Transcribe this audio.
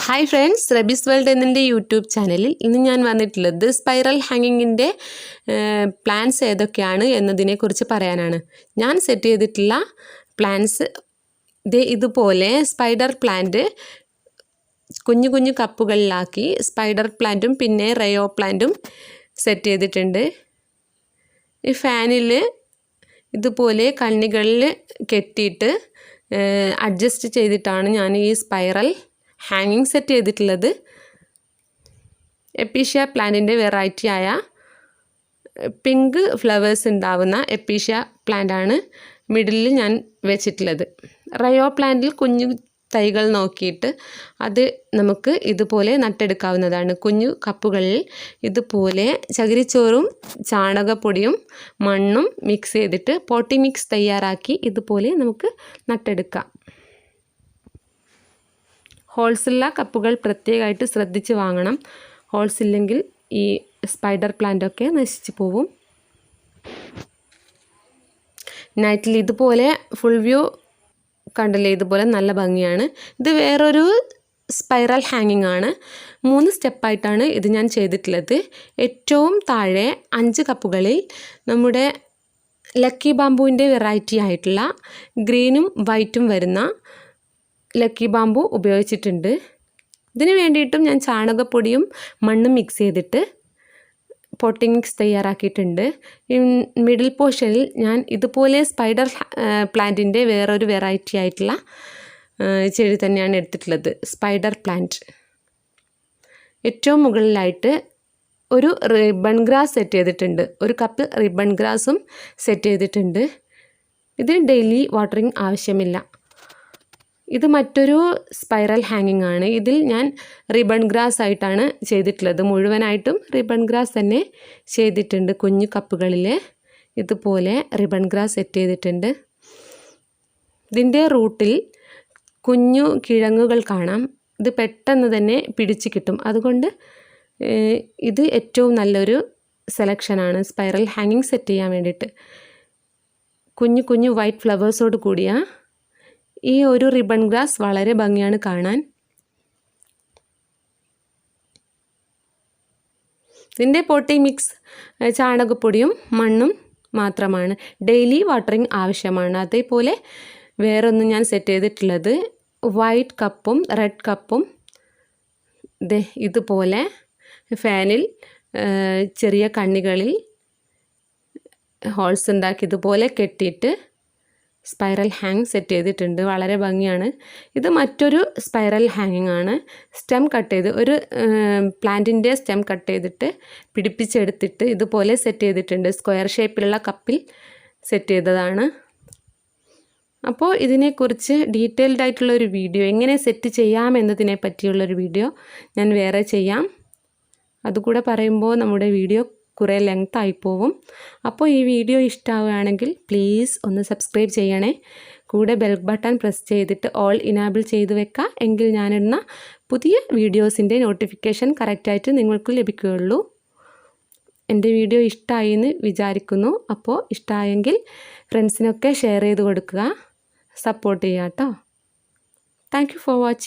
Hi friends, Rabizworld എന്നതിൻ്റെ YouTube ചാനലിൽ ഇന്ന് ഞാൻ വന്നിട്ടുള്ളത് സ്പൈറൽ ഹാങ്ങിങ്ങിൻ്റെ പ്ലാൻസ് ഏതൊക്കെയാണ് എന്നതിനെക്കുറിച്ച് പറയാനാണ്. ഞാൻ സെറ്റ് ചെയ്തിട്ടുള്ള പ്ലാൻസ് ഇതുപോലെ സ്പൈഡർ പ്ലാന്റ് കുഞ്ഞു കുഞ്ഞു കപ്പുകളിലാക്കി സ്പൈഡർ പ്ലാന്റും പിന്നെ റയോ പ്ലാന്റും സെറ്റ് ചെയ്തിട്ടുണ്ട്. ഈ ഫാനിൽ ഇതുപോലെ കണ്ണികളിൽ കെട്ടിയിട്ട് അഡ്ജസ്റ്റ് ചെയ്തിട്ടാണ് ഞാൻ ഈ സ്പൈറൽ ഹാങ്ങിങ് സെറ്റ് ചെയ്തിട്ടുള്ളത്. എപ്പീഷ്യ പ്ലാന്റിൻ്റെ വെറൈറ്റി ആയ പിങ്ക് ഫ്ലവേഴ്സ് ഉണ്ടാവുന്ന എപ്പീഷ്യ പ്ലാന്റാണ് മിഡിലിൽ ഞാൻ വെച്ചിട്ടുള്ളത്. റയോ പ്ലാന്റിൽ കുഞ്ഞു തൈകൾ നോക്കിയിട്ട് അത് നമുക്ക് ഇതുപോലെ നട്ടെടുക്കാവുന്നതാണ്. കുഞ്ഞു കപ്പുകളിൽ ഇതുപോലെ ചകിരിച്ചോറും ചാണകപ്പൊടിയും മണ്ണും മിക്സ് ചെയ്തിട്ട് പോട്ടി മിക്സ് തയ്യാറാക്കി ഇതുപോലെ നമുക്ക് നട്ടെടുക്കാം. ഹോൾസുള്ള കപ്പുകൾ പ്രത്യേകമായിട്ട് ശ്രദ്ധിച്ച് വാങ്ങണം. ഹോൾസ് ഇല്ലെങ്കിൽ ഈ സ്പൈഡർ പ്ലാന്റൊക്കെ നശിച്ചു പോവും. നൈറ്റിൽ ഇതുപോലെ ഫുൾ വ്യൂ കണ്ടില്ലേ, ഇതുപോലെ നല്ല ഭംഗിയാണ്. ഇത് വേറൊരു സ്പൈറൽ ഹാങ്ങിങ് ആണ്. 3 സ്റ്റെപ്പായിട്ടാണ് ഇത് ഞാൻ ചെയ്തിട്ടുള്ളത്. ഏറ്റവും താഴെ 5 കപ്പുകളിൽ നമ്മുടെ ലക്കി ബാമ്പുവിൻ്റെ വെറൈറ്റി ആയിട്ടുള്ള ഗ്രീനും വൈറ്റും വരുന്ന ലക്കി ബാമ്പു ഉപയോഗിച്ചിട്ടുണ്ട്. ഇതിന് വേണ്ടിയിട്ടും ഞാൻ ചാണകപ്പൊടിയും മണ്ണും മിക്സ് ചെയ്തിട്ട് പോട്ടിംഗ് മിക്സ് തയ്യാറാക്കിയിട്ടുണ്ട്. ഈ മിഡിൽ പോർഷനിൽ ഞാൻ ഇതുപോലെ സ്പൈഡർ പ്ലാന്റിൻ്റെ വേറൊരു വെറൈറ്റി ആയിട്ടുള്ള ചെടി തന്നെയാണ് എടുത്തിട്ടുള്ളത്, സ്പൈഡർ പ്ലാന്റ്. ഏറ്റവും മുകളിലായിട്ട് ഒരു റിബൺ ഗ്രാസ് സെറ്റ് ചെയ്തിട്ടുണ്ട്. ഒരു കപ്പ് റിബൺ ഗ്രാസും സെറ്റ് ചെയ്തിട്ടുണ്ട്. ഇതിന് ഡെയിലി വാട്ടറിങ് ആവശ്യമില്ല. ഇത് മറ്റൊരു സ്പൈറൽ ഹാങ്ങിങ് ആണ്. ഇതിൽ ഞാൻ റിബൺ ഗ്രാസ് ആയിട്ടാണ് ചെയ്തിട്ടുള്ളത്. മുഴുവനായിട്ടും റിബൺ ഗ്രാസ് തന്നെ ചെയ്തിട്ടുണ്ട്. കുഞ്ഞു കപ്പുകളിൽ ഇതുപോലെ റിബൺ ഗ്രാസ് സെറ്റ് ചെയ്തിട്ടുണ്ട്. ഇതിൻ്റെ റൂട്ടിൽ കുഞ്ഞു കിഴങ്ങുകൾ കാണാം. ഇത് പെട്ടെന്ന് തന്നെ പിടിച്ച് കിട്ടും. അതുകൊണ്ട് ഇത് ഏറ്റവും നല്ലൊരു സെലക്ഷനാണ് സ്പൈറൽ ഹാങ്ങിങ് സെറ്റ് ചെയ്യാൻ വേണ്ടിയിട്ട്. കുഞ്ഞു കുഞ്ഞു വൈറ്റ് ഫ്ലവേഴ്സോട് കൂടിയ ഈ ഒരു റിബൺ ഗ്രാസ് വളരെ ഭംഗിയാണ് കാണാൻ. ഇതിൻ്റെ പോട്ടി മിക്സ് ചാണകപ്പൊടിയും മണ്ണും മാത്രമാണ്. ഡെയിലി വാട്ടറിങ് ആവശ്യമാണ്. അതേപോലെ വേറൊന്നും ഞാൻ സെറ്റ് ചെയ്തിട്ടുള്ളത് വൈറ്റ് കപ്പും റെഡ് കപ്പും ഇതുപോലെ ഫാനിൽ ചെറിയ കണ്ണികളിൽ ഹോൾസ് ഉണ്ടാക്കി ഇതുപോലെ കെട്ടിയിട്ട് സ്പൈറൽ ഹാങ് സെറ്റ് ചെയ്തിട്ടുണ്ട്. വളരെ ഭംഗിയാണ്. ഇത് മറ്റൊരു സ്പൈറൽ ഹാങ്ങിങ് ആണ്. സ്റ്റെം കട്ട് ചെയ്ത് ഒരു പ്ലാന്റിൻ്റെ സ്റ്റെം കട്ട് ചെയ്തിട്ട് പിടിപ്പിച്ചെടുത്തിട്ട് ഇതുപോലെ സെറ്റ് ചെയ്തിട്ടുണ്ട്. സ്ക്വയർ ഷേപ്പിലുള്ള കപ്പിൽ സെറ്റ് ചെയ്തതാണ്. അപ്പോൾ ഇതിനെക്കുറിച്ച് ഡീറ്റെയിൽഡ് ആയിട്ടുള്ളൊരു വീഡിയോ, എങ്ങനെ സെറ്റ് ചെയ്യാം എന്നതിനെ പറ്റിയുള്ളൊരു വീഡിയോ ഞാൻ വേറെ ചെയ്യാം. അതുകൂടെ പറയുമ്പോൾ നമ്മുടെ വീഡിയോ കുറേ ലെങ്ത് ആയിപ്പോവും. അപ്പോൾ ഈ വീഡിയോ ഇഷ്ടമാവുകയാണെങ്കിൽ പ്ലീസ് ഒന്ന് സബ്സ്ക്രൈബ് ചെയ്യണേ. കൂടെ ബെൽ ബട്ടൺ പ്രസ് ചെയ്തിട്ട് ഓൾ ഇനാബിൾ ചെയ്ത് വെക്കുക. എങ്കിൽ ഞാനിടുന്ന പുതിയ വീഡിയോസിൻ്റെ നോട്ടിഫിക്കേഷൻ കറക്റ്റായിട്ട് നിങ്ങൾക്ക് ലഭിക്കുകയുള്ളൂ. എൻ്റെ വീഡിയോ ഇഷ്ടമായി എന്ന് വിചാരിക്കുന്നു. അപ്പോൾ ഇഷ്ടമായെങ്കിൽ ഫ്രണ്ട്സിനൊക്കെ ഷെയർ ചെയ്ത് കൊടുക്കുക, സപ്പോർട്ട് ചെയ്യുക കേട്ടോ. Thank you for watching.